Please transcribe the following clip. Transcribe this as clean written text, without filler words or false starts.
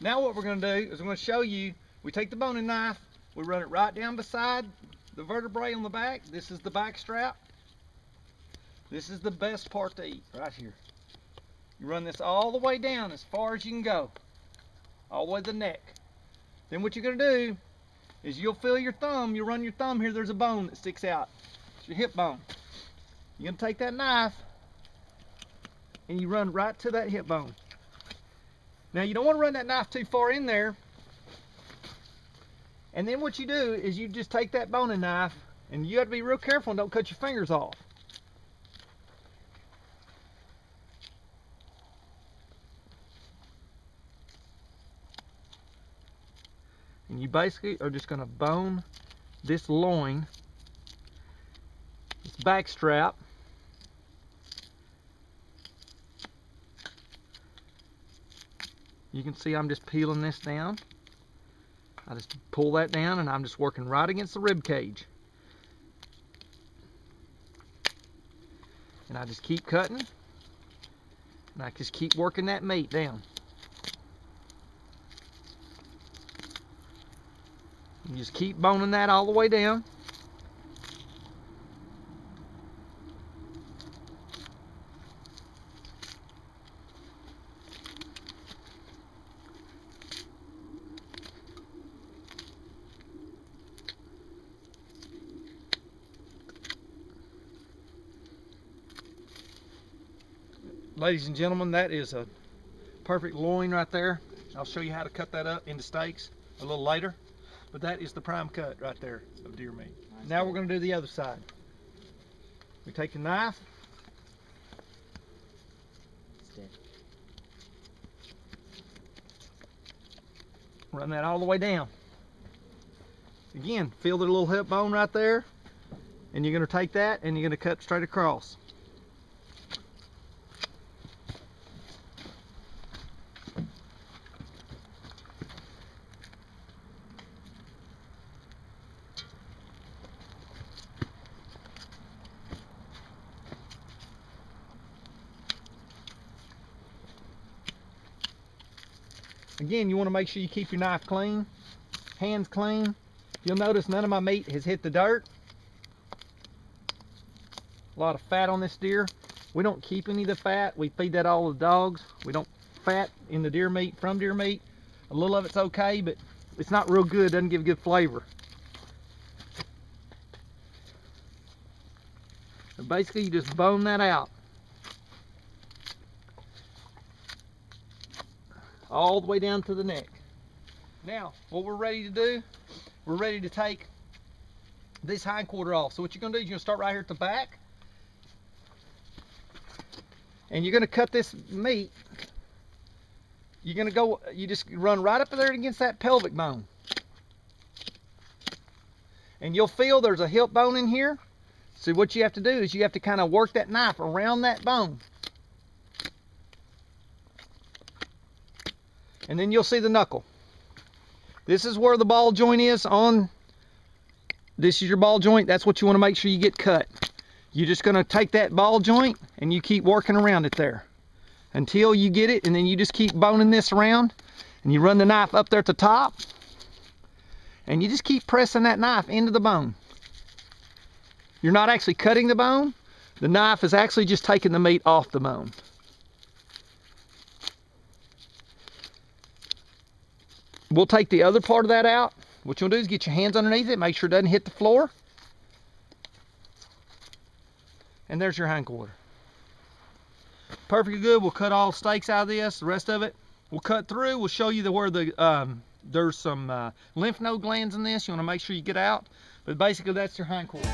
Now what we're going to do is I'm going to show you, we take the boning knife, we run it right down beside the vertebrae on the back. This is the back strap. This is the best part to eat, right here. You run this all the way down as far as you can go, all the way to the neck. Then what you're going to do is you'll feel your thumb, you run your thumb here, there's a bone that sticks out. It's your hip bone. You're going to take that knife and you run right to that hip bone. Now you don't want to run that knife too far in there. And then what you do is you just take that boning knife, and you have to be real careful and don't cut your fingers off. And you basically are just going to bone this loin, this back strap. You can see I'm just peeling this down. I just pull that down and I'm just working right against the rib cage. And I just keep cutting, and I just keep working that meat down. You just keep boning that all the way down. Ladies and gentlemen, that is a perfect loin right there. I'll show you how to cut that up into steaks a little later. But that is the prime cut right there of deer meat. Nice. Now we're going to do the other side. We take the knife. Run that all the way down. Again, feel the little hip bone right there. And you're going to take that and you're going to cut straight across. Again, you want to make sure you keep your knife clean, hands clean. You'll notice none of my meat has hit the dirt. A lot of fat on this deer. We don't keep any of the fat. We feed that all to the dogs. We don't fat in the deer meat from deer meat. A little of it's okay, but it's not real good. Doesn't give good flavor. And basically, you just bone that out. All the way down to the neck. Now, what we're ready to do, we're ready to take this hind quarter off. So what you're going to do is you're going to start right here at the back. And you're going to cut this meat. You're going to go, you just run right up there against that pelvic bone. And you'll feel there's a hip bone in here. So what you have to do is you have to kind of work that knife around that bone. And then you'll see the knuckle. This is where the ball joint is on. This is your ball joint. That's what you want to make sure you get cut. You're just going to take that ball joint and you keep working around it there until you get it, and then you just keep boning this around, and you run the knife up there at the top, and you just keep pressing that knife into the bone. You're not actually cutting the bone. The knife is actually just taking the meat off the bone. We'll take the other part of that out. What you'll do is get your hands underneath it, make sure it doesn't hit the floor. And there's your hind quarter. Perfectly good. We'll cut all steaks out of this. The rest of it we'll cut through. We'll show you where there's some lymph node glands in this. You want to make sure you get out. But basically, that's your hind quarter.